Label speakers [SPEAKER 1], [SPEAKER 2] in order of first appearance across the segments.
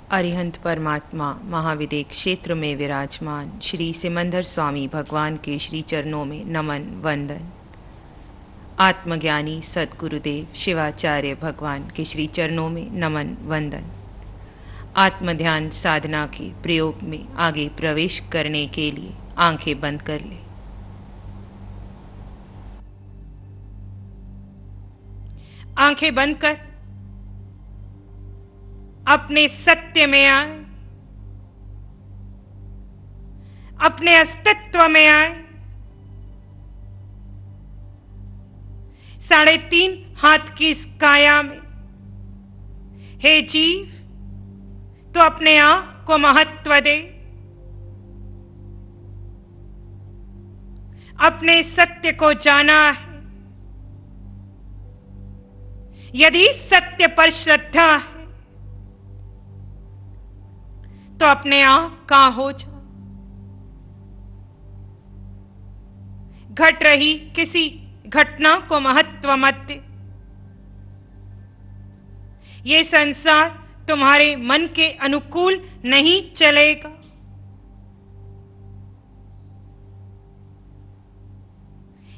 [SPEAKER 1] अरिहंत परमात्मा महाविदेक क्षेत्र में विराजमान श्री सिमंदर स्वामी भगवान के श्री चरणों में नमन वंदन। आत्मज्ञानी सद्गुरुदेव शिवाचार्य भगवान के श्री चरणों में नमन वंदन। आत्मध्यान साधना के प्रयोग में आगे प्रवेश करने के लिए आंखें बंद कर ले। आंखें बंद कर अपने सत्य में आए, अपने अस्तित्व में आए। 3.5 हाथ की इस काया में हे जीव, तो अपने आप को महत्व दे, अपने सत्य को जाना है। यदि सत्य पर श्रद्धा है तो अपने आप का हो जा। घट रही किसी घटना को महत्व मत दे। ये संसार तुम्हारे मन के अनुकूल नहीं चलेगा।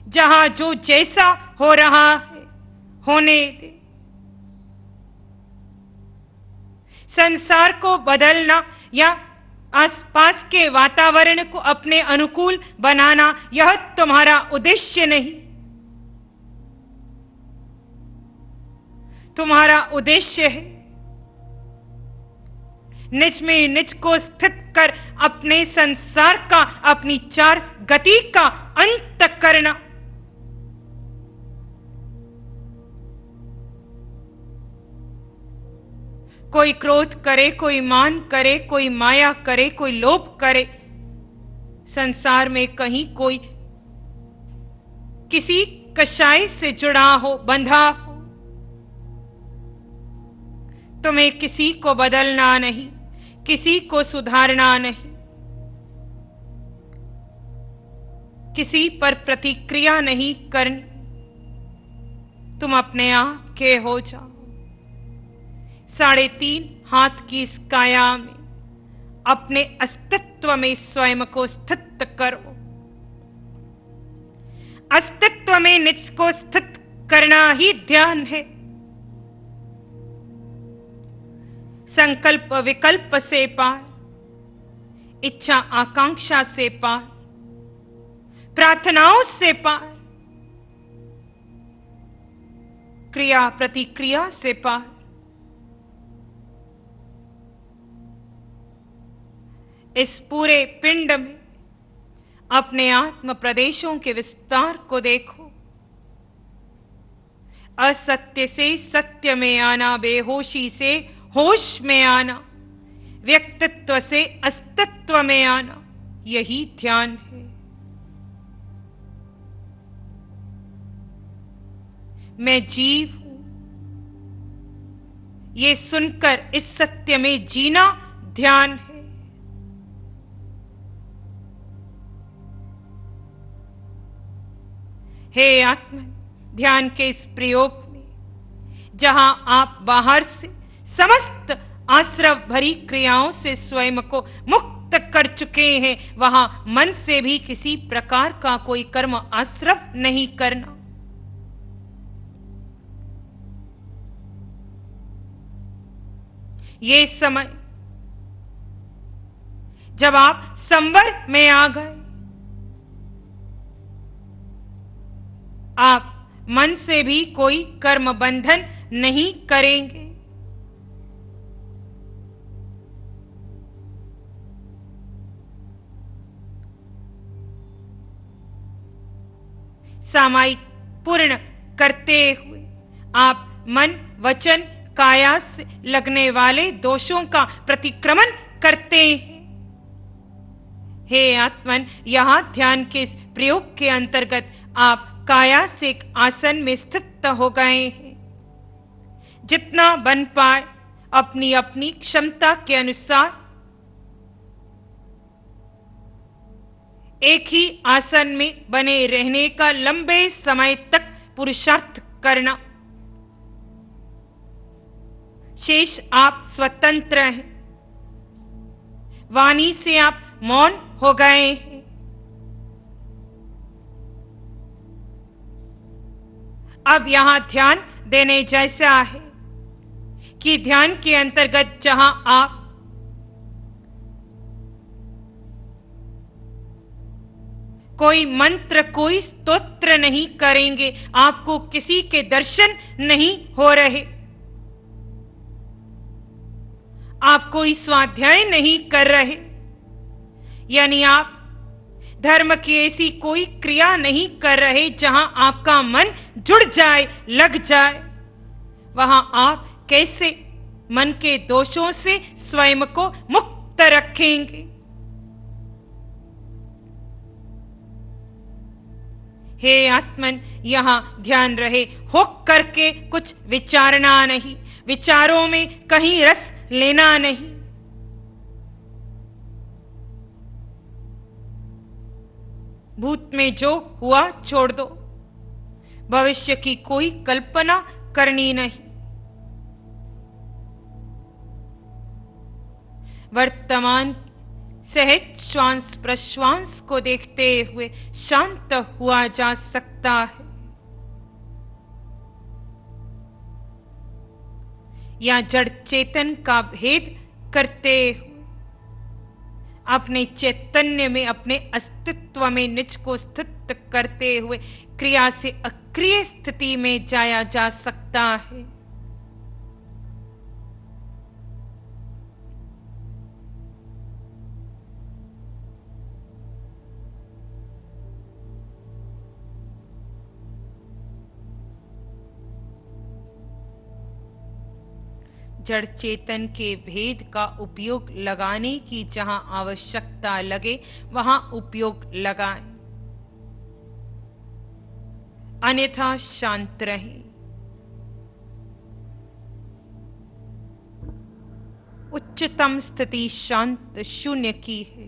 [SPEAKER 1] जहां जो जैसा हो रहा है होने दे। संसार को बदलना या आसपास के वातावरण को अपने अनुकूल बनाना, यह तुम्हारा उद्देश्य नहीं। तुम्हारा उद्देश्य है निज में निज को स्थित कर अपने संसार का, अपनी 4 गति का अंत करना। कोई क्रोध करे, कोई मान करे, कोई माया करे, कोई लोभ करे। संसार में कहीं कोई किसी कषाय से जुड़ा हो, बंधा हो। तुम्हें किसी को बदलना नहीं, किसी को सुधारना नहीं, किसी पर प्रतिक्रिया नहीं करनी। तुम अपने आप के हो जाओ। 3.5 हाथ की इस काया में अपने अस्तित्व में स्वयं को स्थित करो। अस्तित्व में निज को स्थित करना ही ध्यान है। संकल्प विकल्प से पार, इच्छा आकांक्षा से पार, प्रार्थनाओं से पार, क्रिया प्रतिक्रिया से पार। इस पूरे पिंड में अपने आत्म प्रदेशों के विस्तार को देखो। असत्य से सत्य में आना, बेहोशी से होश में आना, व्यक्तित्व से अस्तित्व में आना, यही ध्यान है। मैं जीव हूं, ये सुनकर इस सत्य में जीना ध्यान है। हे आत्मन, ध्यान के इस प्रयोग में जहां आप बाहर से समस्त आश्रव भरी क्रियाओं से स्वयं को मुक्त कर चुके हैं, वहां मन से भी किसी प्रकार का कोई कर्म आश्रव नहीं करना। ये समय जब आप संवर में आ गए, आप मन से भी कोई कर्म बंधन नहीं करेंगे। सामायिक पूर्ण करते हुए आप मन वचन काया से लगने वाले दोषों का प्रतिक्रमण करते हैं। हे आत्मन, यहां ध्यान के इस प्रयोग के अंतर्गत आप काया से एक आसन में स्थित हो गए हैं। जितना बन पाए अपनी अपनी क्षमता के अनुसार एक ही आसन में बने रहने का लंबे समय तक पुरुषार्थ करना। शेष आप स्वतंत्र हैं। वाणी से आप मौन हो गए हैं। अब यहां ध्यान देने जैसा है कि ध्यान के अंतर्गत जहां आप कोई मंत्र, कोई स्तोत्र नहीं करेंगे, आपको किसी के दर्शन नहीं हो रहे, आप कोई स्वाध्याय नहीं कर रहे, यानी आप धर्म की ऐसी कोई क्रिया नहीं कर रहे जहां आपका मन जुड़ जाए, लग जाए। वहां आप कैसे मन के दोषों से स्वयं को मुक्त रखेंगे? हे आत्मन, यहां ध्यान रहे, हो करके कुछ विचारना नहीं, विचारों में कहीं रस लेना नहीं। भूत में जो हुआ छोड़ दो, भविष्य की कोई कल्पना करनी नहीं। वर्तमान सहज श्वास प्रश्वास को देखते हुए शांत हुआ जा सकता है, या जड़ चेतन का भेद करते हुए अपने चैतन्य में, अपने अस्तित्व में निज को स्थित करते हुए क्रिया से अक्रिय स्थिति में जाया जा सकता है। जड़ चेतन के भेद का उपयोग लगाने की जहां आवश्यकता लगे वहां उपयोग लगाएं, अन्यथा शांत रहें। उच्चतम स्थिति शांत शून्य की है।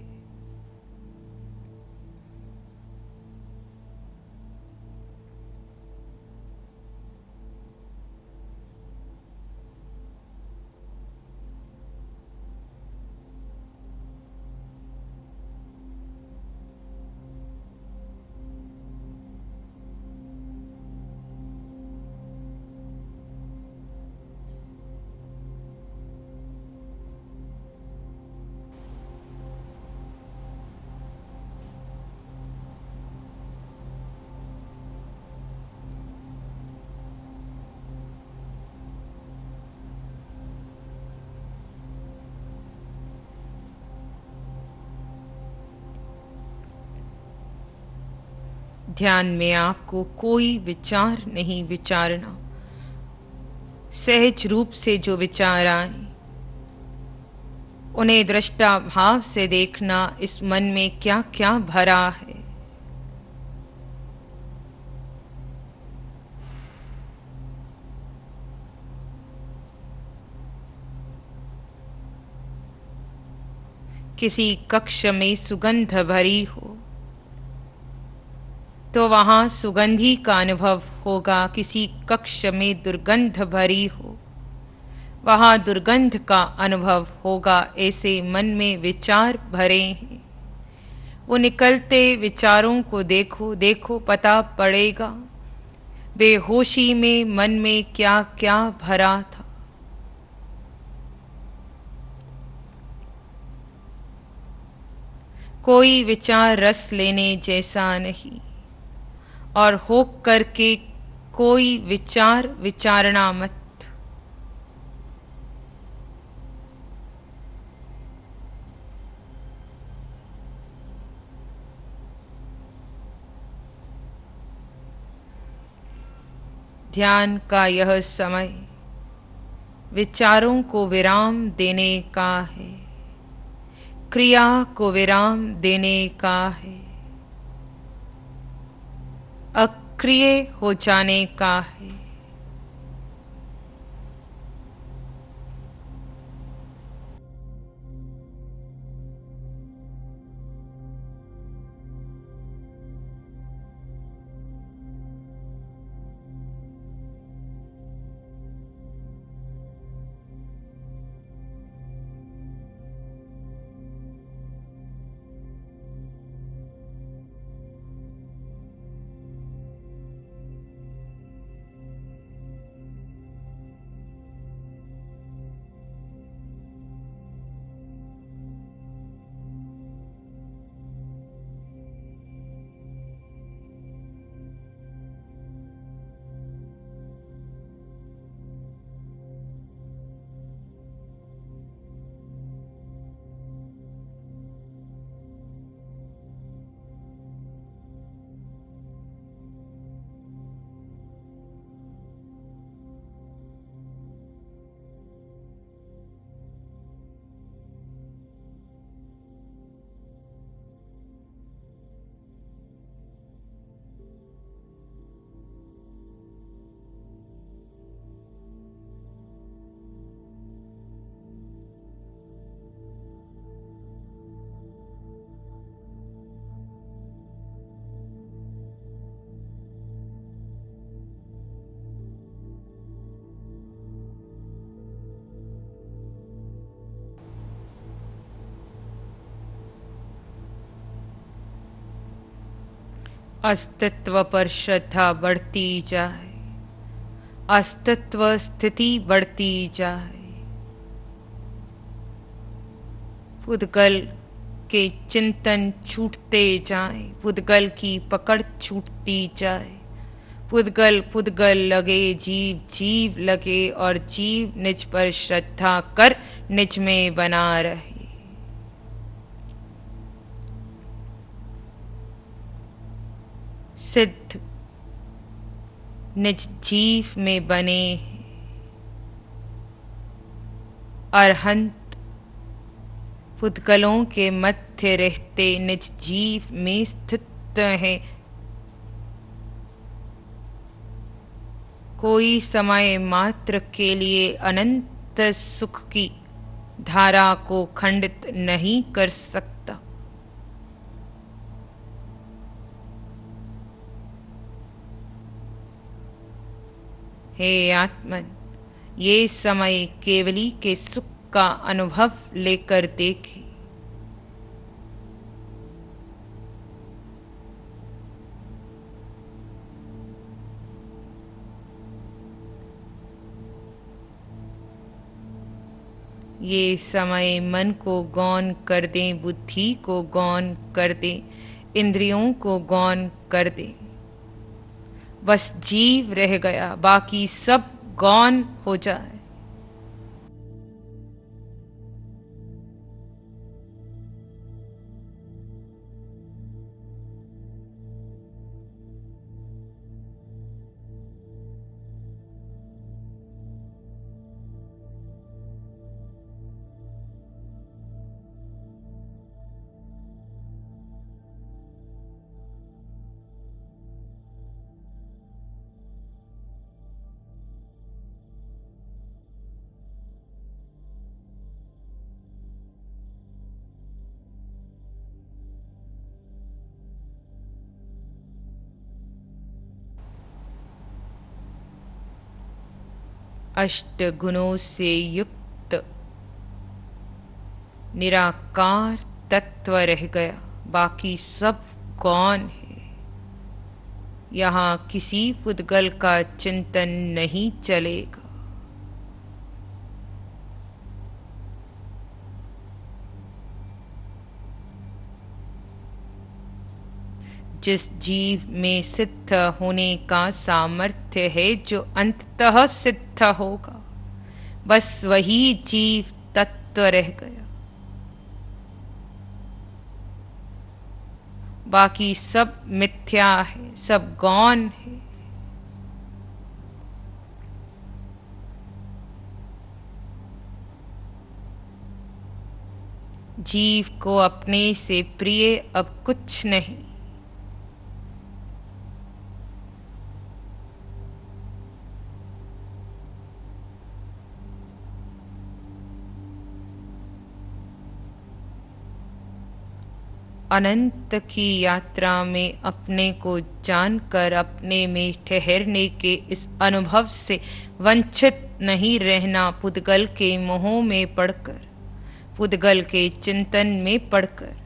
[SPEAKER 1] ध्यान में आपको कोई विचार नहीं विचारना, सहज रूप से जो विचार आए उन्हें दृष्टा भाव से देखना, इस मन में क्या क्या भरा है। किसी कक्ष में सुगंध भरी हो तो वहां सुगंधी का अनुभव होगा, किसी कक्ष में दुर्गंध भरी हो वहां दुर्गंध का अनुभव होगा। ऐसे मन में विचार भरे हैं, वो निकलते विचारों को देखो, देखो पता पड़ेगा बेहोशी में मन में क्या क्या भरा था। कोई विचार रस लेने जैसा नहीं, और हो करके कोई विचार विचारना मत। ध्यान का यह समय विचारों को विराम देने का है, क्रिया को विराम देने का है, अक्रिय हो जाने का है। अस्तित्व पर श्रद्धा बढ़ती जाए, अस्तित्व स्थिति बढ़ती जाए, पुद्गल के चिंतन छूटते जाएं, पुद्गल की पकड़ छूटती जाए, पुद्गल पुद्गल लगे, जीव जीव लगे और जीव निज पर श्रद्धा कर निज में बना रहे। सिद्ध निज जीव में बने, अरहंत पुद्गलों के मध्य रहते निज जीव में स्थित है। कोई समय मात्र के लिए अनंत सुख की धारा को खंडित नहीं कर सकता। हे आत्मन, ये समय केवली के सुख का अनुभव लेकर देखे। ये समय मन को गौण कर दें, बुद्धि को गौण कर दें, इंद्रियों को गौण कर दें। बस जीव रह गया, बाकी सब गौण हो जाए। अष्ट गुणों से युक्त निराकार तत्व रह गया, बाकी सब गौण है। यहाँ किसी पुद्गल का चिंतन नहीं चलेगा। जिस जीव में सिद्ध होने का सामर्थ्य है, जो अंततः सिद्ध होगा, बस वही जीव तत्व रह गया। बाकी सब मिथ्या है, सब गौण है। जीव को अपने से प्रिय अब कुछ नहीं। अनंत की यात्रा में अपने को जानकर अपने में ठहरने के इस अनुभव से वंचित नहीं रहना, पुद्गल के मोह में पड़कर, पुद्गल के चिंतन में पड़कर।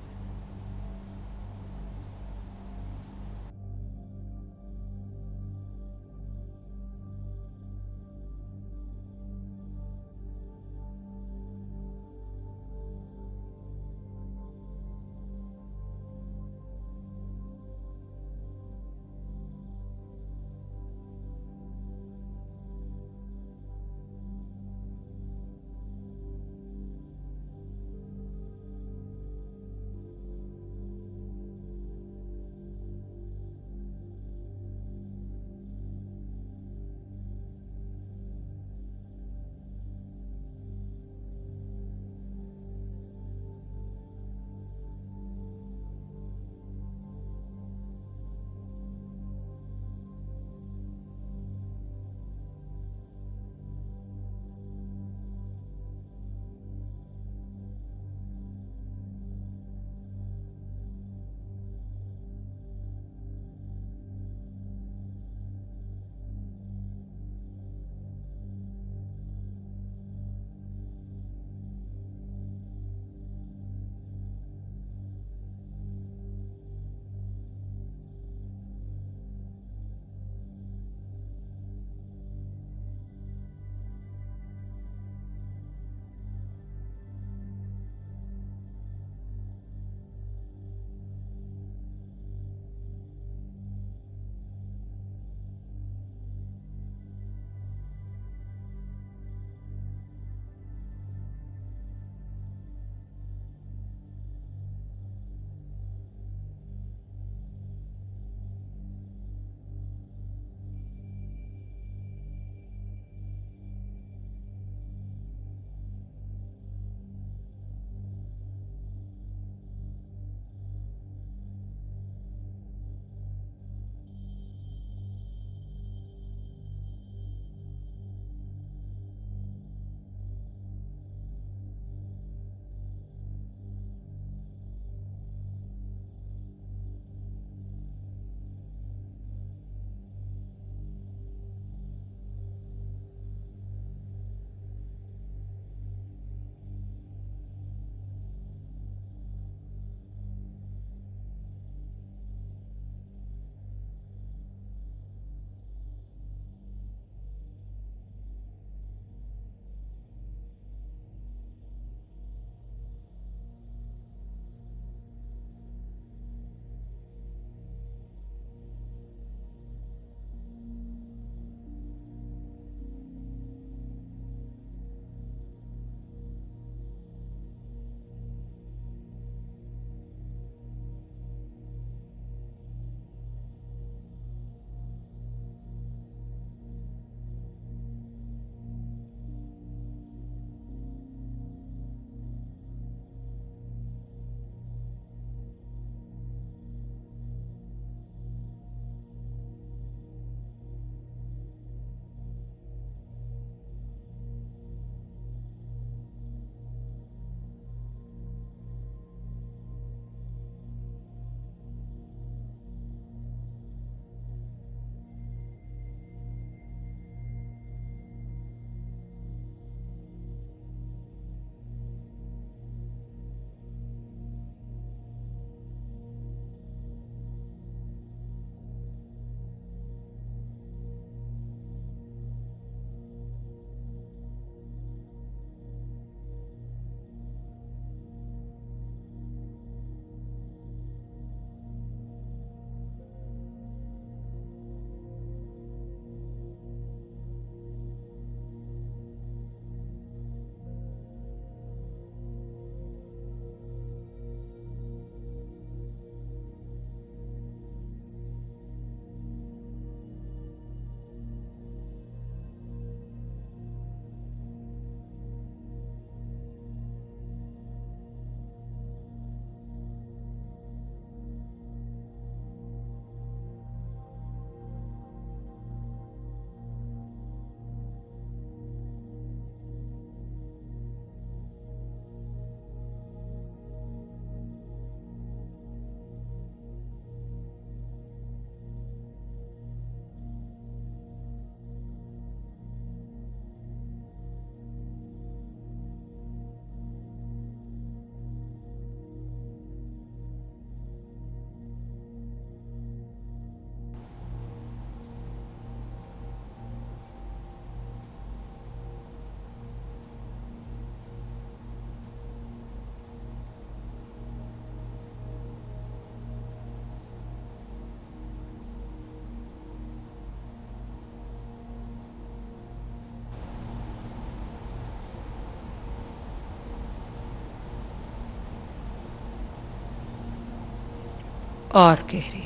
[SPEAKER 1] और गहरे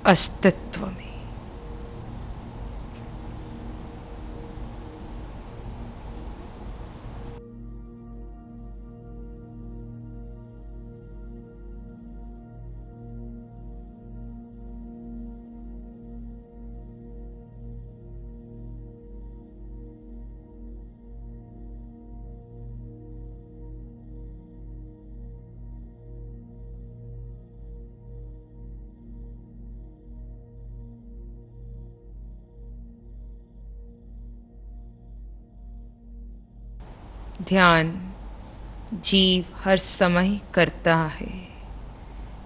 [SPEAKER 1] अस्तित्व में। ध्यान जीव हर समय करता है।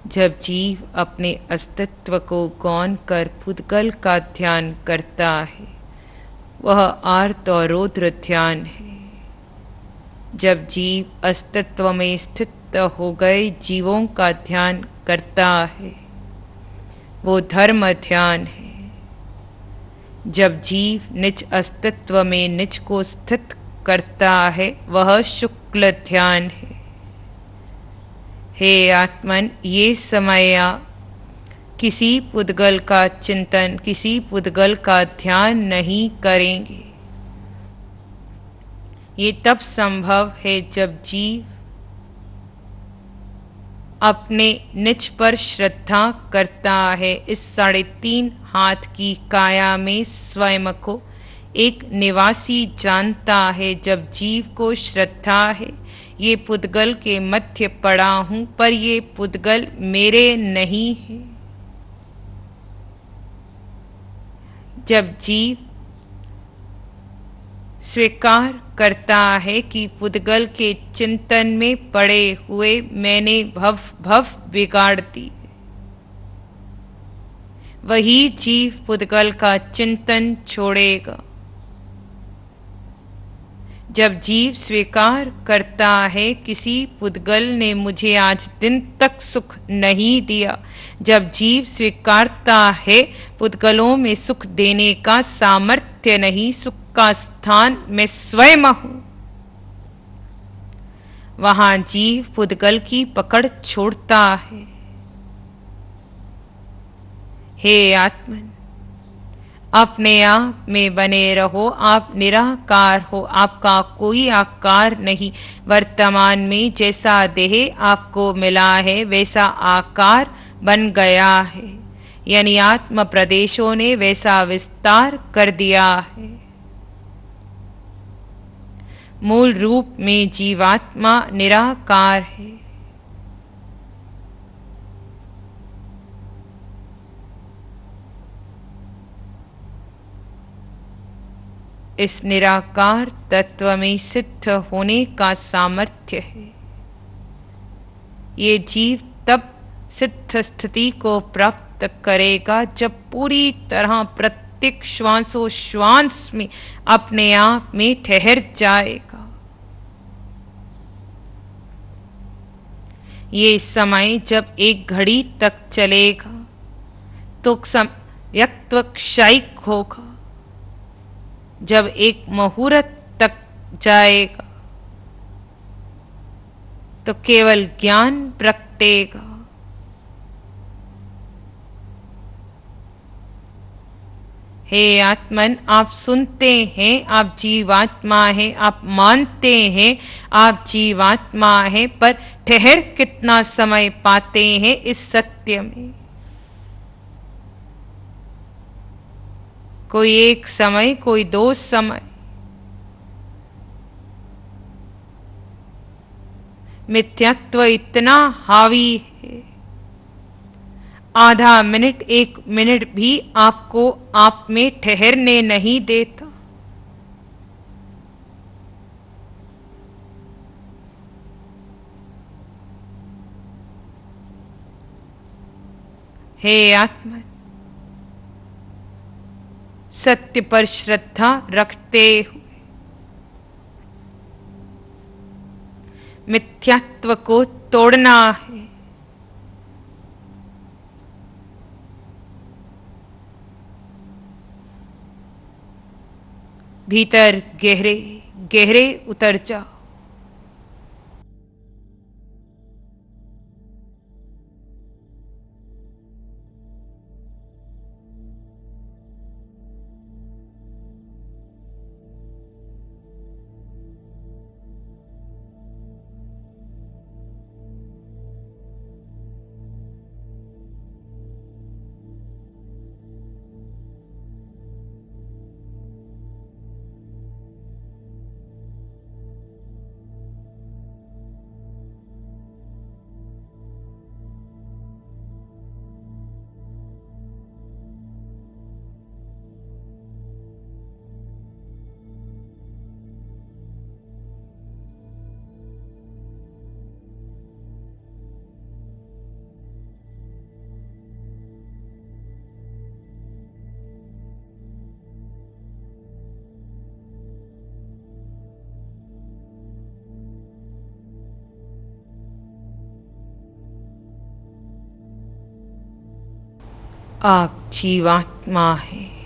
[SPEAKER 1] जब जीव अपने अस्तित्व को गौण कर पुद्गल का ध्यान करता है, वह आर्त और रौद्र ध्यान है। जब जीव अस्तित्व में स्थित हो गए जीवों का ध्यान करता है, वो धर्म ध्यान है। जब जीव निज अस्तित्व में निज को स्थित करता है, वह शुक्ल ध्यान है। हे आत्मन, ये समया किसी पुद्गल का चिंतन, किसी पुद्गल का ध्यान नहीं करेंगे। ये तब संभव है जब जीव अपने निज पर श्रद्धा करता है। इस 3.5 हाथ की काया में स्वयं को एक निवासी जानता है। जब जीव को श्रद्धा है, ये पुद्गल के मध्य पड़ा हूं, पर ये पुद्गल मेरे नहीं है। जब जीव स्वीकार करता है कि पुद्गल के चिंतन में पड़े हुए मैंने भव भव बिगाड़ दी, वही जीव पुद्गल का चिंतन छोड़ेगा। जब जीव स्वीकार करता है किसी पुद्गल ने मुझे आज दिन तक सुख नहीं दिया, जब जीव स्वीकारता है पुद्गलों में सुख देने का सामर्थ्य नहीं, सुख का स्थान मैं स्वयं हूं, वहां जीव पुद्गल की पकड़ छोड़ता है। हे आत्मन, अपने आप में बने रहो। आप निराकार हो, आपका कोई आकार नहीं। वर्तमान में जैसा देह आपको मिला है, वैसा आकार बन गया है, यानी आत्म प्रदेशों ने वैसा विस्तार कर दिया है। मूल रूप में जीवात्मा निराकार है। इस निराकार तत्व में सिद्ध होने का सामर्थ्य है। ये जीव तब सिद्ध स्थिति को प्राप्त करेगा जब पूरी तरह प्रत्येक श्वासोश्वास में अपने आप में ठहर जाएगा। ये समय जब एक घड़ी तक चलेगा तो व्यक्त्व क्षयिक होगा। जब एक मुहूर्त तक जाएगा तो केवल ज्ञान प्रगटेगा। हे आत्मन, आप सुनते हैं, आप जीवात्मा हैं, आप मानते हैं आप जीवात्मा हैं, पर ठहर कितना समय पाते हैं इस सत्य में? कोई एक समय, कोई 2 समय। मिथ्यात्व इतना हावी है, आधा मिनट 1 मिनट भी आपको आप में ठहरने नहीं देता। हे आत्मन, सत्य पर श्रद्धा रखते हुए मिथ्यात्व को तोड़ना है। भीतर गहरे गहरे उतर जाओ। आप जीवात्मा हैं।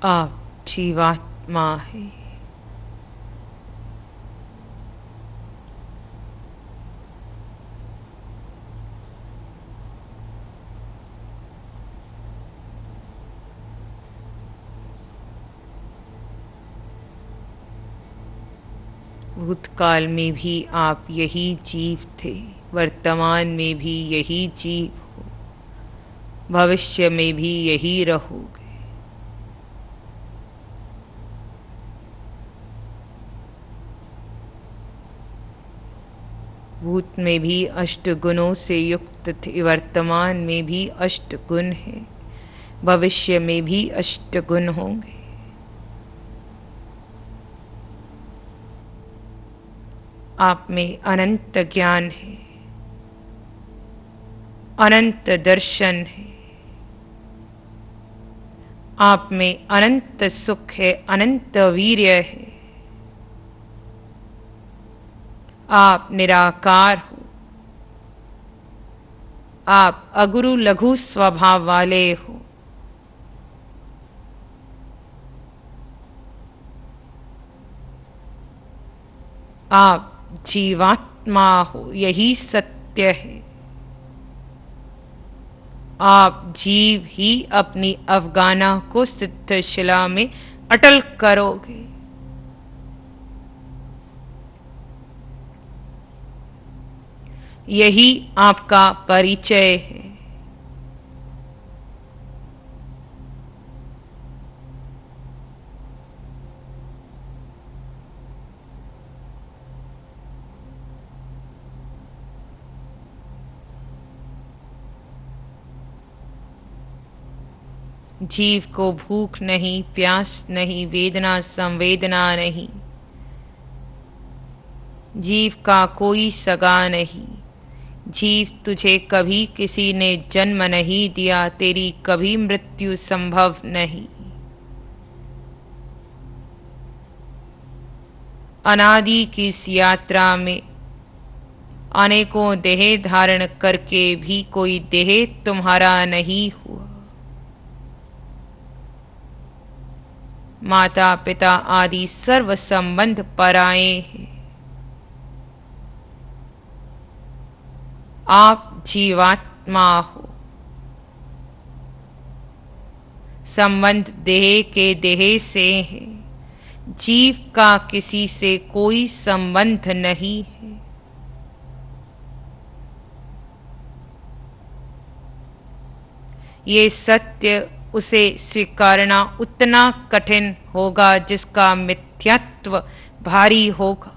[SPEAKER 1] आप जीवात्मा हैं। भूतकाल में भी आप यही जीव थे, वर्तमान में भी यही जीव हो, भविष्य में भी यही रहोगे। भूत में भी अष्ट गुणों से युक्त थे, वर्तमान में भी अष्ट गुण हैं, भविष्य में भी अष्ट गुण होंगे। आप में अनंत ज्ञान है, अनंत दर्शन है, आप में अनंत सुख है, अनंत वीर्य है। आप निराकार हो, आप अगुरु लघु स्वभाव वाले हो। आप जीवात्मा हो, यही सत्य है। आप जीव ही अपनी अवगाना को सिद्ध शिला में अटल करोगे। यही आपका परिचय है। जीव को भूख नहीं, प्यास नहीं, वेदना संवेदना नहीं। जीव का कोई सगा नहीं। जीव, तुझे कभी किसी ने जन्म नहीं दिया, तेरी कभी मृत्यु संभव नहीं। अनादि की इस यात्रा में अनेकों देह धारण करके भी कोई देह तुम्हारा नहीं हुआ। माता पिता आदि सर्व संबंध पराए हैं। आप जीवात्मा हो। संबंध देह के देह से है। जीव का किसी से कोई संबंध नहीं है। ये सत्य उसे स्वीकारना उतना कठिन होगा जिसका मिथ्यात्व भारी होगा।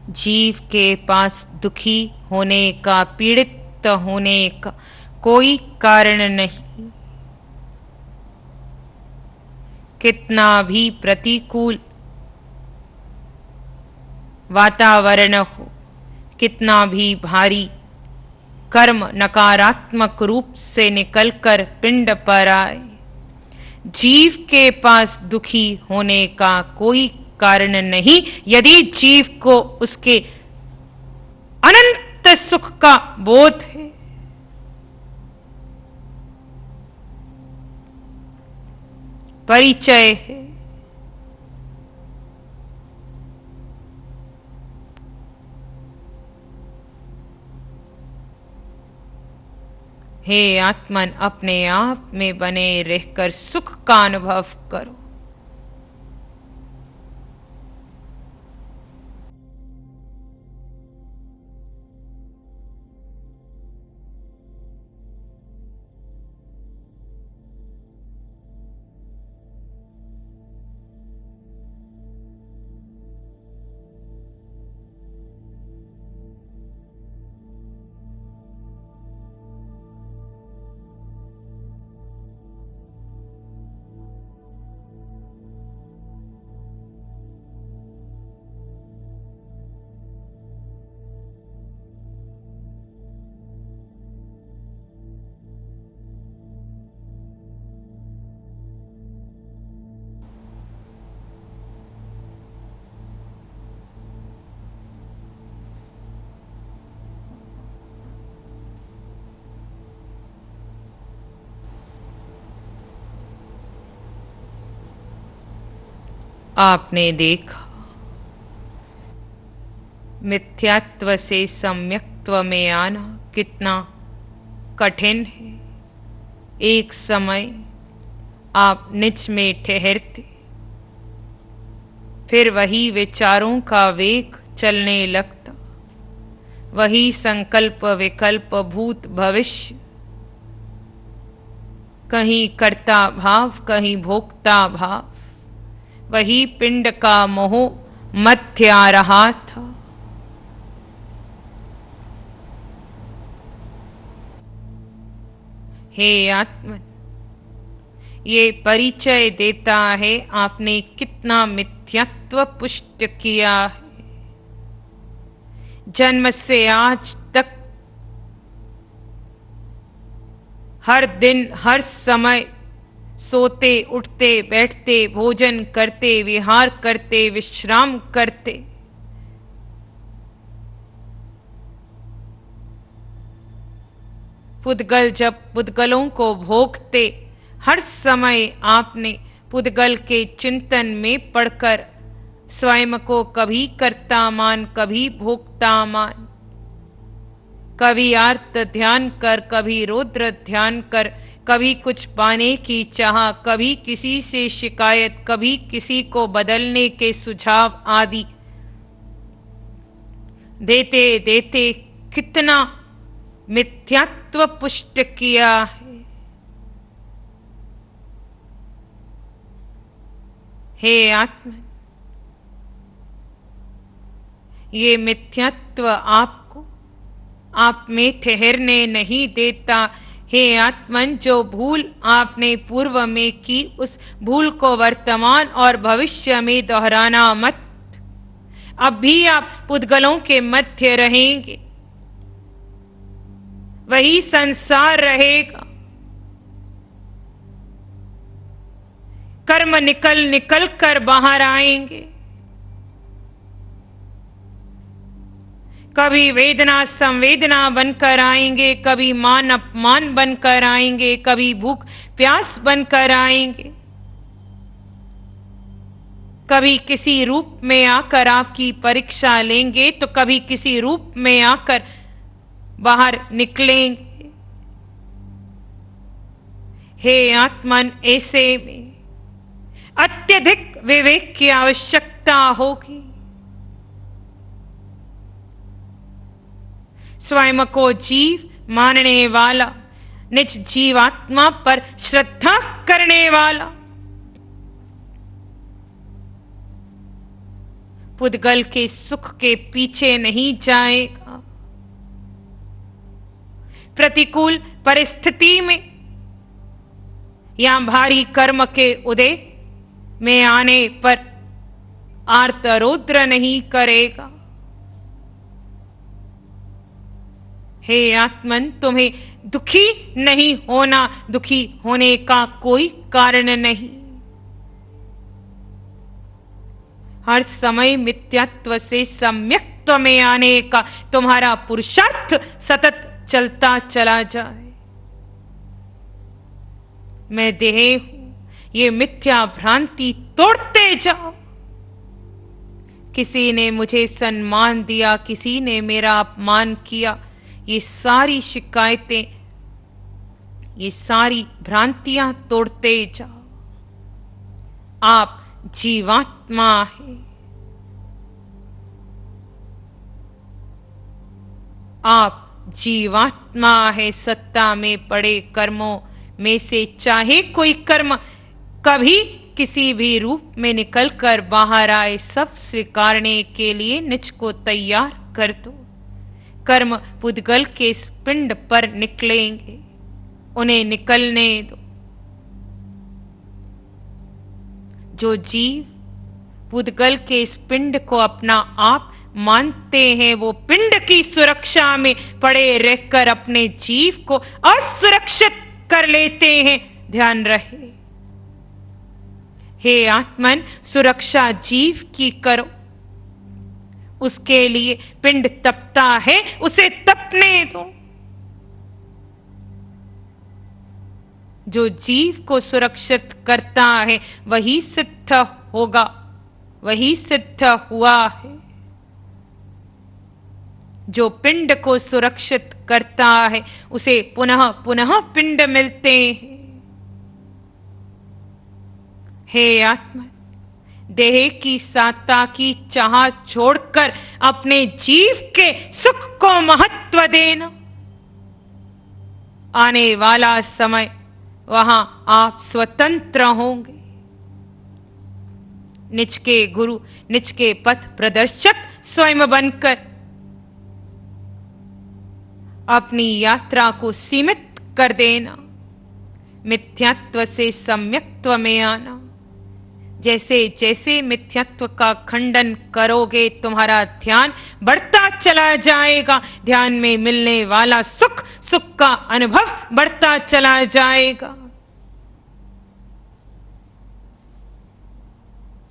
[SPEAKER 1] जीव के पास दुखी होने का, पीड़ित होने का कोई कारण नहीं। कितना भी प्रतिकूल वातावरण हो, कितना भी भारी कर्म नकारात्मक रूप से निकलकर पिंड पर आए। जीव के पास दुखी होने का कोई कारण नहीं यदि जीव को उसके अनंत सुख का बोध है। परिचय है। हे आत्मन, अपने आप में बने रहकर सुख का अनुभव करो। आपने देखा मिथ्यात्व से सम्यक्त्व में आना कितना कठिन है। एक समय आप निज में ठहरते, फिर वही विचारों का वेग चलने लगता, वही संकल्प विकल्प भूत भविष्य, कहीं कर्ता भाव कहीं भोक्ता भाव, वही पिंड का मोह मध्य आ रहा था। हे आत्मन, ये परिचय देता है आपने कितना मिथ्यात्व पुष्ट किया है। जन्म से आज तक हर दिन हर समय सोते उठते बैठते भोजन करते विहार करते विश्राम करते पुद्गल जब पुद्गलों को भोगते, हर समय आपने पुद्गल के चिंतन में पड़कर स्वयं को कभी कर्ता मान कभी भोक्ता मान, कभी आर्त ध्यान कर कभी रौद्र ध्यान कर, कभी कुछ पाने की चाह कभी किसी से शिकायत, कभी किसी को बदलने के सुझाव आदि देते देते कितना मिथ्यात्व पुष्ट किया है। हे आत्मन, ये मिथ्यात्व आपको आप में ठहरने नहीं देता। हे आत्मन, जो भूल आपने पूर्व में की उस भूल को वर्तमान और भविष्य में दोहराना मत। अब भी आप पुद्गलों के मध्य रहेंगे, वही संसार रहेगा। कर्म निकल निकल कर बाहर आएंगे, कभी वेदना संवेदना बनकर आएंगे, कभी मान अपमान बनकर आएंगे, कभी भूख प्यास बनकर आएंगे, कभी किसी रूप में आकर आपकी परीक्षा लेंगे तो कभी किसी रूप में आकर बाहर निकलेंगे। हे आत्मन, ऐसे में अत्यधिक विवेक की आवश्यकता होगी। स्वयं को जीव मानने वाला, निज जीवात्मा पर श्रद्धा करने वाला पुद्गल के सुख के पीछे नहीं जाएगा। प्रतिकूल परिस्थिति में या भारी कर्म के उदय में आने पर आर्त रौद्र नहीं करेगा। हे आत्मन, तुम्हें दुखी नहीं होना, दुखी होने का कोई कारण नहीं। हर समय मिथ्यात्व से सम्यक्त्व में आने का तुम्हारा पुरुषार्थ सतत चलता चला जाए। मैं देह हूं, ये मिथ्या भ्रांति तोड़ते जाओ। किसी ने मुझे सम्मान दिया, किसी ने मेरा अपमान किया, ये सारी शिकायतें, ये सारी भ्रांतियां तोड़ते जाओ। आप जीवात्मा है, आप जीवात्मा है। सत्ता में पड़े कर्मों में से चाहे कोई कर्म कभी किसी भी रूप में निकलकर बाहर आए, सब स्वीकारने के लिए निज को तैयार कर दो। कर्म पुद्गल के इस पिंड पर निकलेंगे, उन्हें निकलने दो। जो जीव पुद्गल के इस पिंड को अपना आप मानते हैं, वो पिंड की सुरक्षा में पड़े रहकर अपने जीव को असुरक्षित कर लेते हैं। ध्यान रहे, हे आत्मन, सुरक्षा जीव की करो। उसके लिए पिंड तपता है, उसे तपने दो। जो जीव को सुरक्षित करता है वही सिद्ध होगा, वही सिद्ध हुआ है। जो पिंड को सुरक्षित करता है उसे पुनः पुनः पिंड मिलते हैं। हे आत्मा, देह की सत्ता की चाह छोड़कर अपने जीव के सुख को महत्व देना। आने वाला समय वहां आप स्वतंत्र होंगे। निज के गुरु, निज के पथ प्रदर्शक स्वयं बनकर अपनी यात्रा को सीमित कर देना, मिथ्यात्व से सम्यक्त्व में आना। जैसे जैसे मिथ्यात्व का खंडन करोगे, तुम्हारा ध्यान बढ़ता चला जाएगा। ध्यान में मिलने वाला सुख, सुख का अनुभव बढ़ता चला जाएगा।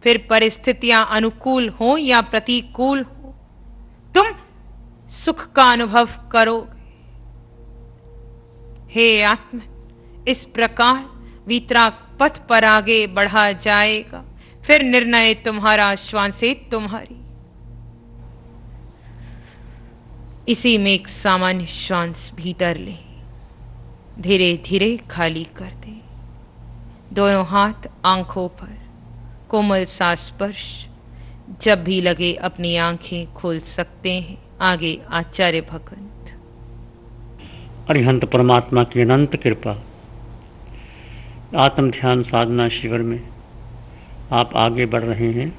[SPEAKER 1] फिर परिस्थितियां अनुकूल हो या प्रतिकूल हो, तुम सुख का अनुभव करोगे। हे आत्मा, इस प्रकार वीतराग पथ पर आगे बढ़ा जाएगा। फिर निर्णय तुम्हारा, श्वासें तुम्हारी। इसी में एक सामान्य श्वास भीतर ले, धीरे धीरे खाली कर दे। दोनों हाथ आंखों पर, कोमल सा स्पर्श। जब भी लगे अपनी आंखें खोल सकते हैं। आगे आचार्य भगवंत।
[SPEAKER 2] अरिहंत परमात्मा की अनंत कृपा। आत्म ध्यान साधना शिविर में आप आगे बढ़ रहे हैं।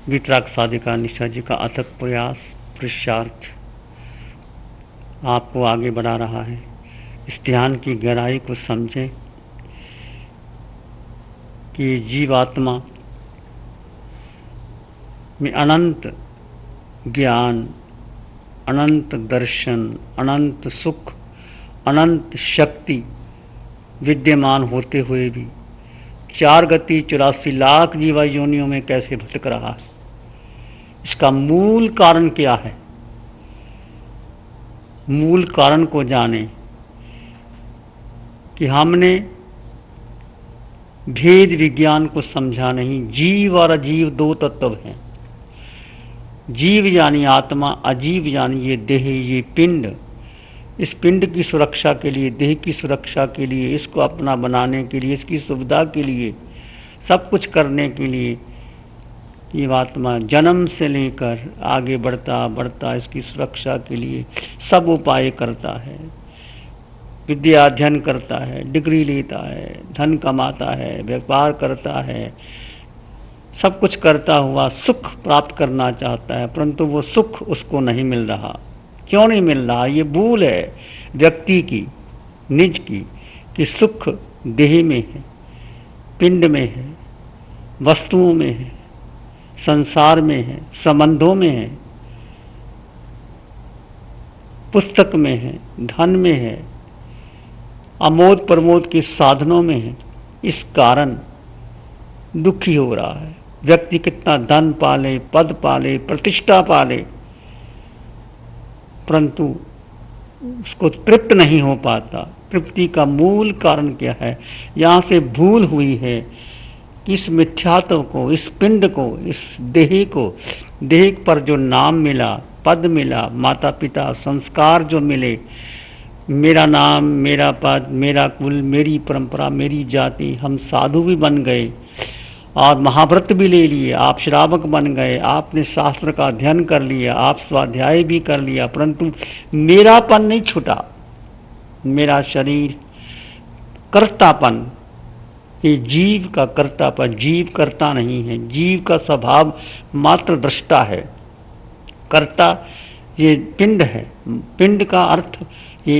[SPEAKER 2] वीतराग साधिका निष्ठा जी का अथक प्रयास, पुरुषार्थ आपको आगे बढ़ा रहा है। इस ध्यान की गहराई को समझें कि जीवात्मा में अनंत ज्ञान, अनंत दर्शन, अनंत सुख, अनंत शक्ति विद्यमान होते हुए भी 4 गति 84 लाख जीवा योनियों में कैसे भटक रहा है। इसका मूल कारण क्या है? मूल कारण को जाने कि हमने भेद विज्ञान को समझा नहीं। जीव और अजीव 2 तत्व हैं। जीव यानी आत्मा, अजीव यानी ये देह, ये पिंड। इस पिंड की सुरक्षा के लिए, देह की सुरक्षा के लिए, इसको अपना बनाने के लिए, इसकी सुविधा के लिए, सब कुछ करने के लिए ये आत्मा जन्म से लेकर आगे बढ़ता बढ़ता इसकी सुरक्षा के लिए सब उपाय करता है। विद्या अध्ययन करता है, डिग्री लेता है, धन कमाता है, व्यापार करता है, सब कुछ करता हुआ सुख प्राप्त करना चाहता है, परंतु वो सुख उसको नहीं मिल रहा। क्यों नहीं मिल रहा? ये भूल है व्यक्ति की, निज की, कि सुख देह में है, पिंड में है, वस्तुओं में है, संसार में है, संबंधों में है। पुस्तक में है, धन में है, अमोद प्रमोद के साधनों में है। इस कारण दुखी हो रहा है। व्यक्ति कितना धन पाले, पद पाले, प्रतिष्ठा पाले, परंतु उसको तृप्त नहीं हो पाता। तृप्ति का मूल कारण क्या है? यहाँ से भूल हुई है कि इस मिथ्यात्व को, इस पिंड को, इस देह को, देह पर जो नाम मिला, पद मिला, माता पिता संस्कार जो मिले, मेरा नाम, मेरा पद, मेरा कुल, मेरी परंपरा, मेरी जाति, हम साधु भी बन गए और महाव्रत भी ले लिए, आप श्रावक बन गए, आपने शास्त्र का अध्ययन कर लिया, आप स्वाध्याय भी कर लिया, परंतु मेरापन नहीं छूटा। मेरा शरीर, कर्तापन, ये जीव का कर्तापन, जीव कर्ता नहीं है, जीव का स्वभाव मात्र दृष्टा है। कर्ता ये पिंड है। पिंड का अर्थ ये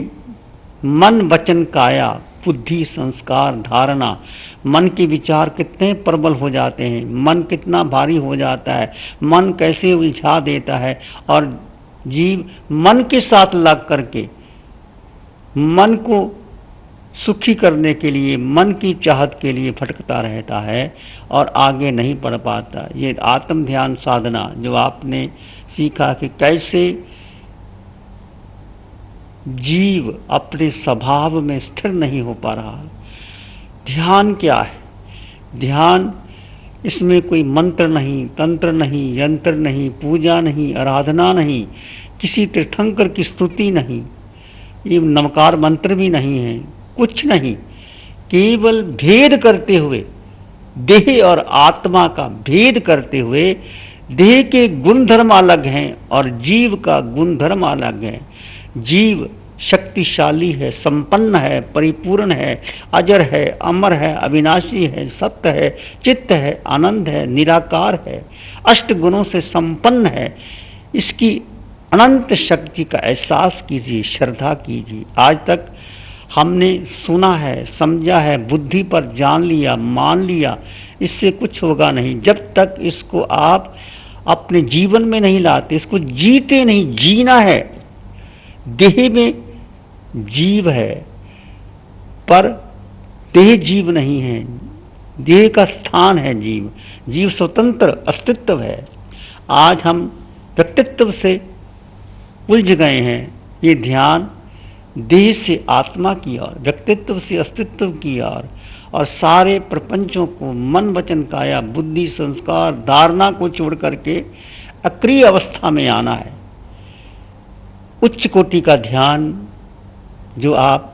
[SPEAKER 2] मन वचन काया, बुद्धि संस्कार धारणा। मन के विचार कितने प्रबल हो जाते हैं, मन कितना भारी हो जाता है, मन कैसे उलझा देता है, और जीव मन के साथ लग करके मन को सुखी करने के लिए, मन की चाहत के लिए भटकता रहता है और आगे नहीं बढ़ पाता। ये आत्म ध्यान साधना जो आपने सीखा कि कैसे जीव अपने स्वभाव में स्थिर नहीं हो पा रहा। ध्यान क्या है? ध्यान, इसमें कोई मंत्र नहीं, तंत्र नहीं, यंत्र नहीं, पूजा नहीं, आराधना नहीं, किसी तीर्थंकर की स्तुति नहीं, ये नमकार मंत्र भी नहीं है, कुछ नहीं। केवल भेद करते हुए, देह और आत्मा का भेद करते हुए, देह के गुणधर्म अलग हैं और जीव का गुणधर्म अलग है। जीव शक्तिशाली है, संपन्न है, परिपूर्ण है, अजर है, अमर है, अविनाशी है, सत्य है, चित्त है, आनंद है, निराकार है, अष्ट गुणों से संपन्न है। इसकी अनंत शक्ति का एहसास कीजिए, श्रद्धा कीजिए। आज तक हमने सुना है, समझा है, बुद्धि पर जान लिया, मान लिया, इससे कुछ होगा नहीं जब तक इसको आप अपने जीवन में नहीं लाते, इसको जीते नहीं। जीना है। देह में जीव है पर देह जीव नहीं है, देह का स्थान है जीव। जीव स्वतंत्र अस्तित्व है। आज हम व्यक्तित्व से उलझ गए हैं। ये ध्यान देह से आत्मा की ओर, व्यक्तित्व से अस्तित्व की ओर, और सारे प्रपंचों को मन वचन काया बुद्धि संस्कार धारणा को छोड़ करके अक्रिय अवस्था में आना है। उच्च कोटि का ध्यान जो आप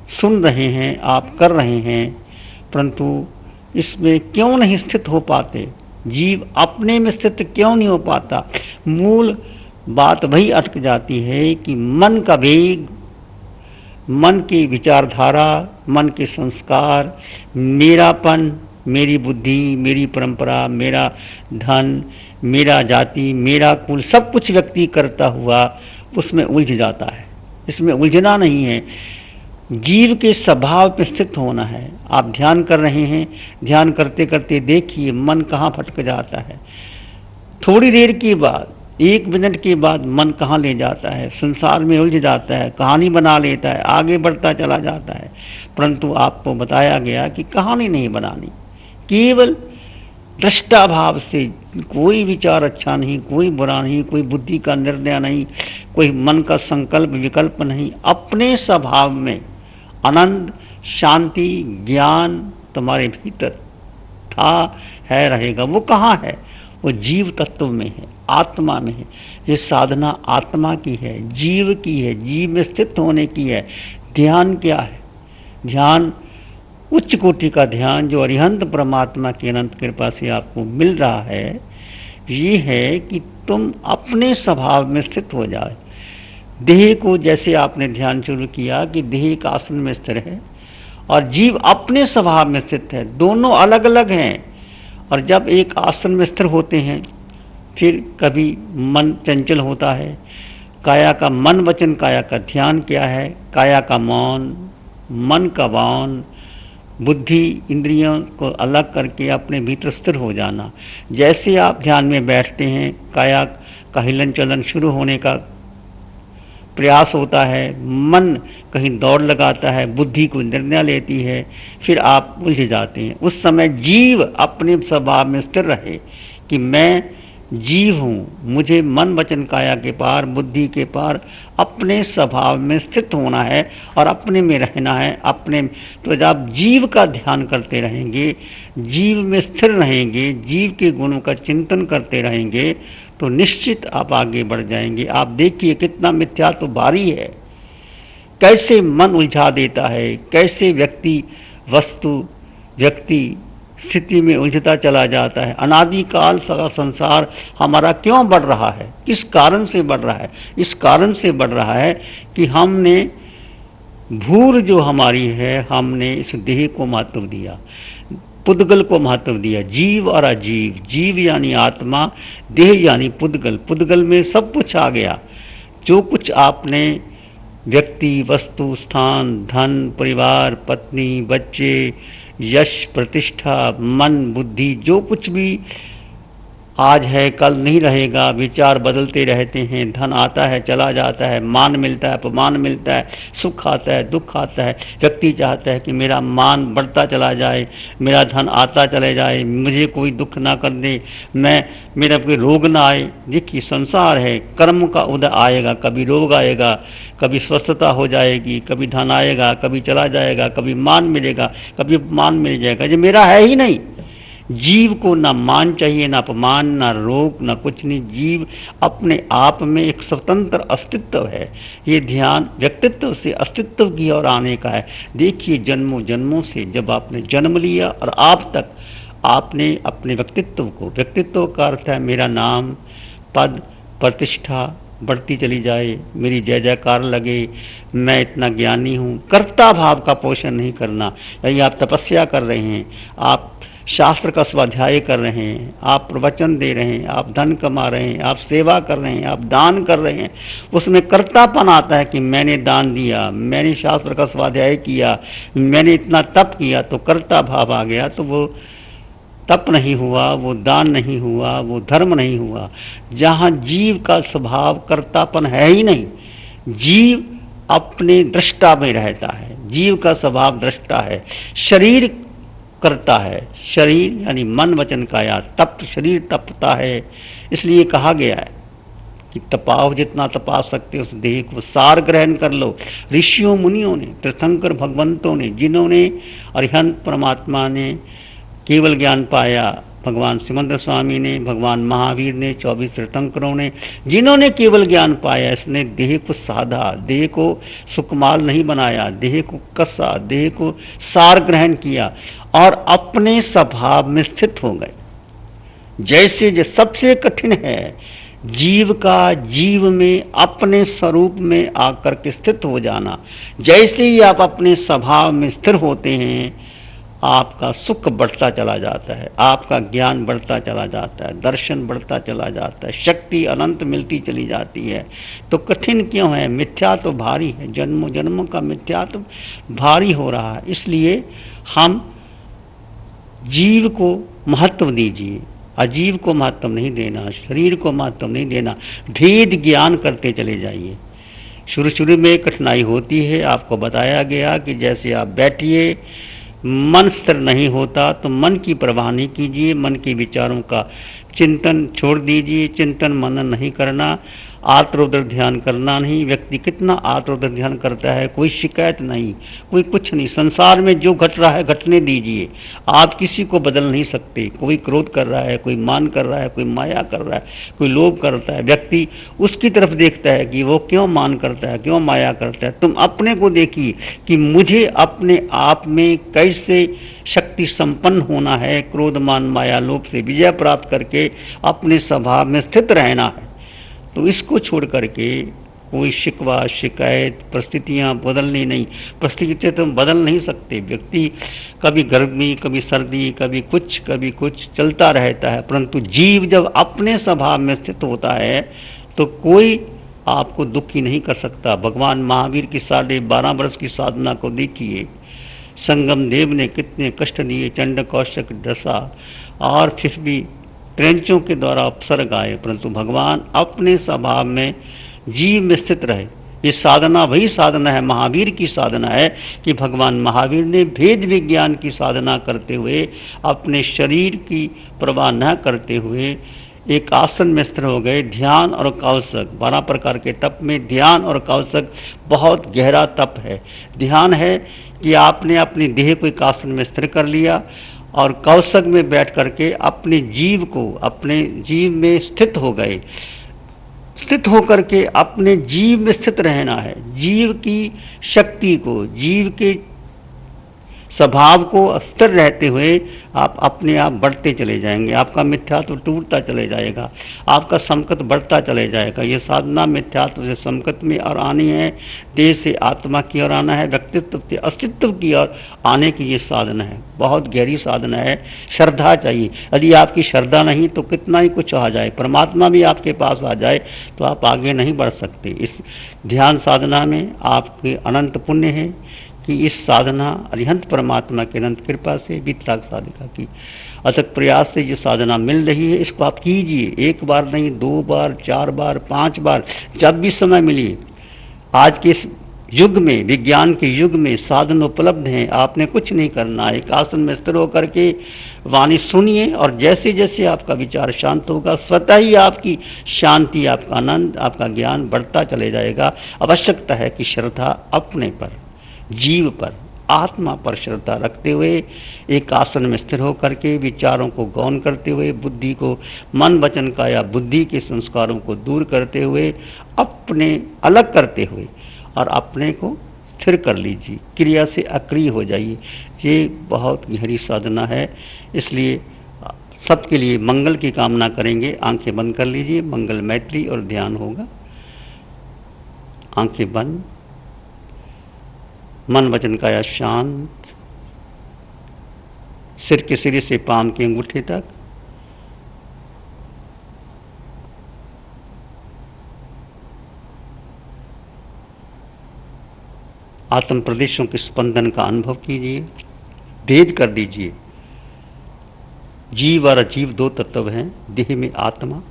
[SPEAKER 2] सुन रहे हैं, आप कर रहे हैं, परंतु इसमें क्यों नहीं स्थित हो पाते? जीव अपने में स्थित क्यों नहीं हो पाता? मूल बात वही अटक जाती है कि मन का वेग, मन की विचारधारा, मन के संस्कार, मेरापन, मेरी बुद्धि, मेरी परंपरा, मेरा धन, मेरा जाति, मेरा कुल, सब कुछ व्यक्ति करता हुआ उसमें उलझ जाता है। इसमें उलझना नहीं है, जीव के स्वभाव में स्थित होना है। आप ध्यान कर रहे हैं, ध्यान करते करते देखिए मन कहाँ भटक जाता है। थोड़ी देर के बाद, 1 मिनट के बाद मन कहाँ ले जाता है, संसार में उलझ जाता है, कहानी बना लेता है, आगे बढ़ता चला जाता है। परंतु आपको बताया गया कि कहानी नहीं बनानी, केवल दृष्टा भाव से। कोई विचार अच्छा नहीं, कोई बुरा नहीं, कोई बुद्धि का निर्णय नहीं, कोई मन का संकल्प विकल्प नहीं। अपने स्वभाव में आनंद, शांति, ज्ञान तुम्हारे भीतर था, है, रहेगा। वो कहाँ है? वो जीव तत्व में है, आत्मा में है। ये साधना आत्मा की है, जीव की है, जीव में स्थित होने की है। ध्यान क्या है? ध्यान उच्च कोटि का ध्यान जो अरिहंत परमात्मा की अनंत कृपा से आपको मिल रहा है, ये है कि तुम अपने स्वभाव में स्थित हो जाए। देह को जैसे आपने ध्यान शुरू किया कि देह एक आसन में स्थिर है और जीव अपने स्वभाव में स्थित है, दोनों अलग अलग हैं। और जब एक आसन में स्थिर होते हैं, फिर कभी मन चंचल होता है। काया का मन वचन काया का ध्यान क्या है? काया का मौन, मन का मौन, बुद्धि इंद्रियों को अलग करके अपने भीतर स्थिर हो जाना। जैसे आप ध्यान में बैठते हैं, काया का हिलन चलन शुरू होने का प्रयास होता है, मन कहीं दौड़ लगाता है, बुद्धि को निर्णय लेती है, फिर आप उलझ जाते हैं। उस समय जीव अपने स्वभाव में स्थिर रहे कि मैं जीव हूँ, मुझे मन वचन काया के पार, बुद्धि के पार अपने स्वभाव में स्थित होना है और अपने में रहना है। अपने तो जब आप जीव का ध्यान करते रहेंगे, जीव में स्थिर रहेंगे, जीव के गुणों का चिंतन करते रहेंगे, तो निश्चित आप आगे बढ़ जाएंगे। आप देखिए कितना मिथ्या तो भारी है, कैसे मन उलझा देता है, कैसे व्यक्ति वस्तु व्यक्ति स्थिति में उलझता चला जाता है। अनादिकाल का संसार हमारा क्यों बढ़ रहा है, किस कारण से बढ़ रहा है? इस कारण से बढ़ रहा है कि हमने भूर जो हमारी है, हमने इस देह को महत्व दिया, पुद्गल को महत्व दिया। जीव और अजीव, जीव यानी आत्मा, देह यानी पुद्गल। पुद्गल में सब कुछ आ गया। जो कुछ आपने व्यक्ति, वस्तु, स्थान, धन, परिवार, पत्नी, बच्चे, यश, प्रतिष्ठा, मन, बुद्धि, जो कुछ भी आज है कल नहीं रहेगा, विचार बदलते रहते हैं, धन आता है चला जाता है, मान मिलता है अपमान मिलता है, सुख आता है दुख आता है। व्यक्ति चाहता है कि मेरा मान बढ़ता चला जाए, मेरा धन आता चले जाए, मुझे कोई दुख ना कर दे, मेरा कोई रोग ना आए। देखिए संसार है, कर्म का उदय आएगा, कभी रोग आएगा, कभी स्वस्थता हो जाएगी, कभी धन आएगा, कभी चला जाएगा, कभी मान मिलेगा, कभी अपमान मिल जाएगा। ये मेरा है ही नहीं। जीव को ना मान चाहिए, ना अपमान, ना रोग, ना कुछ नहीं। जीव अपने आप में एक स्वतंत्र अस्तित्व है। ये ध्यान व्यक्तित्व से अस्तित्व की ओर आने का है। देखिए जन्मों जन्मों से जब आपने जन्म लिया और आप तक आपने अपने व्यक्तित्व को, व्यक्तित्व का अर्थ है मेरा नाम, पद, प्रतिष्ठा बढ़ती चली जाए, मेरी जय जयकार लगे, मैं इतना ज्ञानी हूँ। कर्ता भाव का पोषण नहीं करना। यदि आप तपस्या कर रहे हैं, आप शास्त्र का स्वाध्याय कर रहे हैं, आप प्रवचन दे रहे हैं, आप धन कमा रहे हैं, आप सेवा कर रहे हैं, आप दान कर रहे हैं, उसमें कर्तापन आता है कि मैंने दान दिया, मैंने शास्त्र का स्वाध्याय किया, मैंने इतना तप किया, तो कर्ता भाव आ गया, तो वो तप नहीं हुआ, वो दान नहीं हुआ, वो धर्म नहीं हुआ। जहाँ जीव का स्वभाव कर्तापन है ही नहीं, जीव अपने दृष्टा में रहता है, जीव का स्वभाव दृष्टा है, शरीर करता है। शरीर यानी मन वचन काया, तप्त शरीर तपता है। इसलिए कहा गया है कि तपाओ जितना तपा सकते उस देह को, सार ग्रहण कर लो। ऋषियों मुनियों ने, तीर्थंकर भगवंतों ने, जिन्होंने अरिहंत परमात्मा ने केवल ज्ञान पाया, भगवान सिमंदर स्वामी ने, भगवान महावीर ने, 24 तीर्थंकरों ने, जिन्होंने केवल ज्ञान पाया, इसने देह को साधा, देह को सुकमाल नहीं बनाया, देह को कसा, देह को सार ग्रहण किया और अपने स्वभाव में स्थित हो गए। जैसे जो सबसे कठिन है जीव का जीव में अपने स्वरूप में आकर के स्थित हो जाना। जैसे ही आप अपने स्वभाव में स्थिर होते हैं, आपका सुख बढ़ता चला जाता है, आपका ज्ञान बढ़ता चला जाता है, दर्शन बढ़ता चला जाता है, शक्ति अनंत मिलती चली जाती है। तो कठिन क्यों है? मिथ्या तो भारी है, जन्मों जन्मों का मिथ्या तो भारी हो रहा है। इसलिए हम जीव को महत्व दीजिए, अजीव को महत्व नहीं देना, शरीर को महत्व नहीं देना, भेद ज्ञान करते चले जाइए। शुरू शुरू में कठिनाई होती है, आपको बताया गया कि जैसे आप बैठिए, मन स्थिर नहीं होता तो मन की परवाह नहीं कीजिए, मन के विचारों का चिंतन छोड़ दीजिए, चिंतन मनन नहीं करना, आत्रोदर ध्यान करना नहीं। व्यक्ति कितना आत्रोदर ध्यान करता है, कोई शिकायत नहीं, कोई कुछ नहीं। संसार में जो घट रहा है घटने दीजिए, आप किसी को बदल नहीं सकते। कोई क्रोध कर रहा है, कोई मान कर रहा है, कोई माया कर रहा है, कोई लोभ करता है, व्यक्ति उसकी तरफ देखता है कि वो क्यों मान करता है, क्यों माया करता है। तुम अपने को देखिए कि मुझे अपने आप में कैसे शक्ति संपन्न होना है, क्रोध मान माया लोभ से विजय प्राप्त करके अपने स्वभाव में स्थित रहना है। तो इसको छोड़ करके कोई शिकवा शिकायत, परिस्थितियाँ बदलनी नहीं। परिस्थितियाँ तुम बदल नहीं सकते। व्यक्ति कभी गर्मी, कभी सर्दी, कभी कुछ चलता रहता है, परंतु जीव जब अपने स्वभाव में स्थित होता है तो कोई आपको दुखी नहीं कर सकता। भगवान महावीर की 12.5 वर्ष की साधना को देखिए, संगम देव ने कितने कष्ट दिए, चंड कौशक दशा, और फिर भी ट्रेंचों के द्वारा उपसर्ग आए, परंतु भगवान अपने स्वभाव में जीव में स्थित रहे। ये साधना वही साधना है, महावीर की साधना है कि भगवान महावीर ने भेद विज्ञान की साधना करते हुए, अपने शरीर की परवाह न करते हुए एक आसन में स्थिर हो गए। ध्यान और कौशक, 12 प्रकार के तप में ध्यान और कौशक बहुत गहरा तप है। ध्यान है कि आपने अपनी देह को एक आसन में स्थिर कर लिया और कौशक में बैठ करके अपने जीव को, अपने जीव में स्थित हो गए। स्थित होकर के अपने जीव में स्थित रहना है। जीव की शक्ति को, जीव के स्वभाव को स्थिर रहते हुए आप अपने आप बढ़ते चले जाएंगे। आपका मिथ्यात्व टूटता चले जाएगा, आपका समकत बढ़ता चले जाएगा। ये साधना मिथ्यात्व से समकत में और आनी है, देह से आत्मा की ओर आना है, व्यक्तित्व से अस्तित्व की ओर आने की ये साधना है। बहुत गहरी साधना है। श्रद्धा चाहिए। यदि आपकी श्रद्धा नहीं तो कितना ही कुछ आ जाए, परमात्मा भी आपके पास आ जाए तो आप आगे नहीं बढ़ सकते। इस ध्यान साधना में आपके अनंत पुण्य है कि इस साधना अरिहंत परमात्मा के अनंत कृपा से वितराग साधिका की अथक प्रयास से ये साधना मिल रही है। इसको आप कीजिए, एक बार नहीं, 2 बार, 4 बार, 5 बार, जब भी समय मिले। आज के इस युग में, विज्ञान के युग में साधन उपलब्ध हैं। आपने कुछ नहीं करना है, एक आसन में स्थिर होकर के वाणी सुनिए और जैसे जैसे आपका विचार शांत होगा, स्वतः ही आपकी शांति, आपका आनंद, आपका ज्ञान बढ़ता चले जाएगा। आवश्यकता है कि श्रद्धा अपने पर, जीव पर, आत्मा पर श्रद्धा रखते हुए एक आसन में स्थिर होकर के विचारों को गौन करते हुए, बुद्धि को, मन वचन काया बुद्धि के संस्कारों को दूर करते हुए, अपने अलग करते हुए और अपने को स्थिर कर लीजिए। क्रिया से अक्रिय हो जाइए। ये बहुत गहरी साधना है। इसलिए सबके लिए मंगल की कामना करेंगे। आंखें बंद कर लीजिए, मंगल मैत्री और ध्यान होगा। आंखें बंद, मन वचन काया शांत, सिर के सिरे से पांव के अंगूठे तक आत्म प्रदेशों के स्पंदन का अनुभव कीजिए। भेद कर दीजिए। जीव और अजीव 2 तत्व हैं। देह में आत्मा,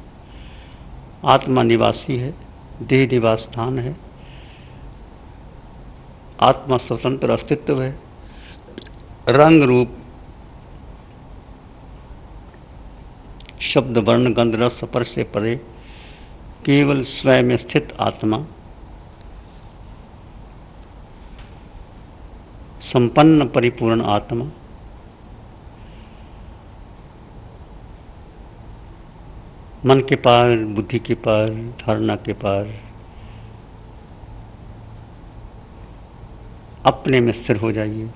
[SPEAKER 2] आत्मा निवासी है, देह निवास स्थान है। आत्मा स्वतंत्र अस्तित्व है। रंग रूप शब्द वर्ण गंध रस स्पर्श से परे केवल स्वयं में स्थित आत्मा, संपन्न परिपूर्ण आत्मा, मन के पार, बुद्धि के पार, धारणा के पार अपने में स्थिर हो जाइए।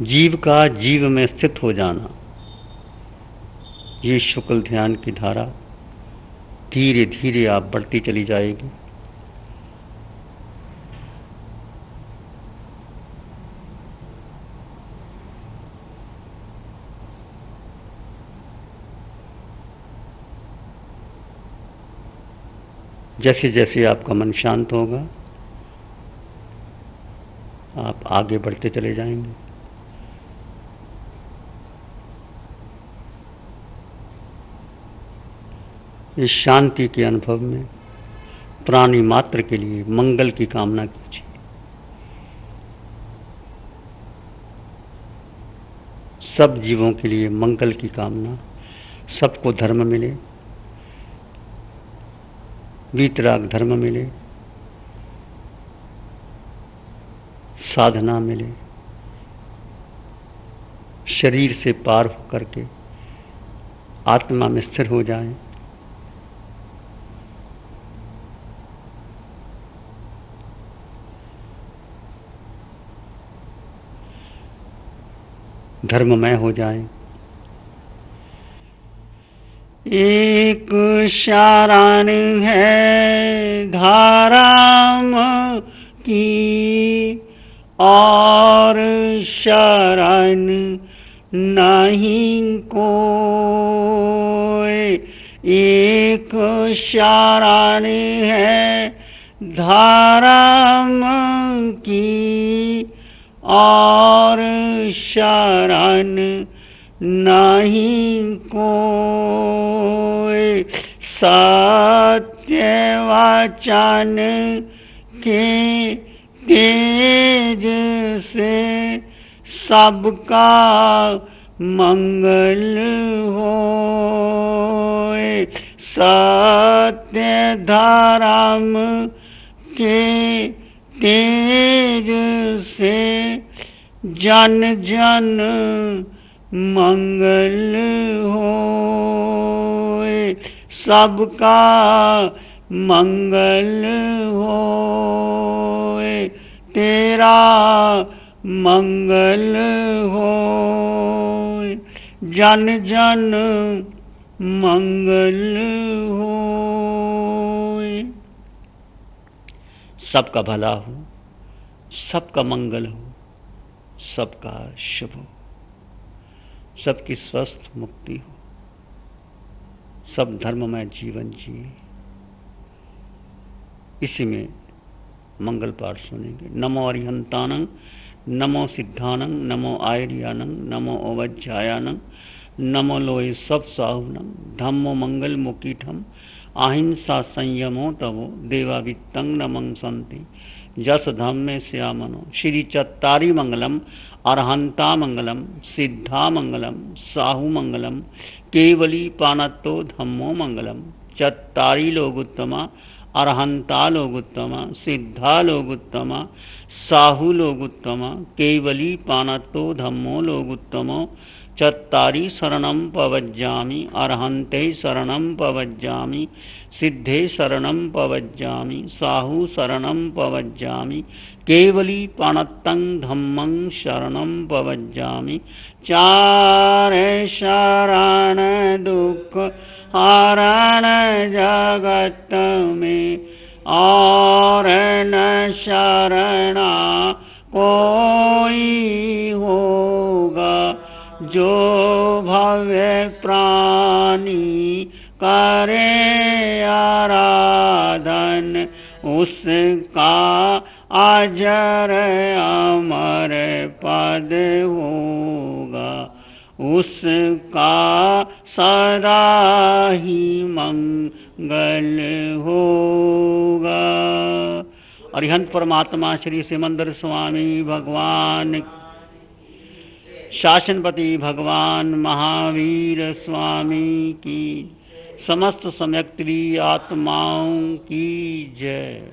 [SPEAKER 2] जीव का जीव में स्थित हो जाना, ये शुक्ल ध्यान की धारा धीरे धीरे आप बढ़ती चली जाएगी। जैसे जैसे आपका मन शांत होगा, आप आगे बढ़ते चले जाएंगे। इस शांति के अनुभव में प्राणी मात्र के लिए मंगल की कामना कीजिए। सब जीवों के लिए मंगल की कामना, सबको धर्म मिले, वीतराग धर्म मिले, साधना मिले, शरीर से पार होकर के आत्मा में स्थिर हो जाएं। धर्ममय हो जाएं। एक शारान है धाराम की और शरण नहीं कोई। एक शरण है धाराम की और शरण नहीं कोई। सत्य वचन के तेज से सबका मंगल होए। सत्य धर्म के तेज से जन जन मंगल होए। सबका मंगल होए। तेरा मंगल होए। जन जन मंगल होए। सबका भला हो, सबका मंगल हो, सबका शुभ हो, सबकी स्वस्थ मुक्ति हो, सब धर्ममय जीवन जिए। इसी में मंगल पाठ सुनेंगे। नमो अरिहंतानं, नमो सिद्धानं, नमो आयर्यानं, नमो ओवज्जायानं, नमो लोये सब साहुनं, धम्मो मंगल मुकीठम, अहिंसा संयमो तवो, देवावित्तं नमं संति, जस धम्मे श्यामनो। श्री चत्तारी मंगलम, अरहंता मंगलम, सिद्धा मंगलम, साहु मंगलम, केवली पानत्तो धम्मो मंगलम। चत्तारी लोगुत्तमा, अरहंता लोगुत्तमा, सिद्धा लोगुत्तमा, साहु लोगुत्तमा, केवली पानत्तो धम्मो लोगुत्तमो। चत्तारी शरणं पवज्जामि, अरहन्ते शरणं पवज्जामि, सिद्धे शरणं पवज्जामि, साहु शरणं पवज्जामि, केवली पाणत्तं धम्मं शरणं पवज्जामि। चारे शरण दुख हरण जगत में, और न शरणा कोई होगा। जो भव्य प्राणी करे आराधन, उसका अजर अमर पद होगा। उसका सदा ही मंगल होगा। अरिहंत परमात्मा श्री सिमंदर स्वामी भगवान, शासनपति भगवान महावीर स्वामी की, समस्त सम्यक्त्री आत्माओं की जय।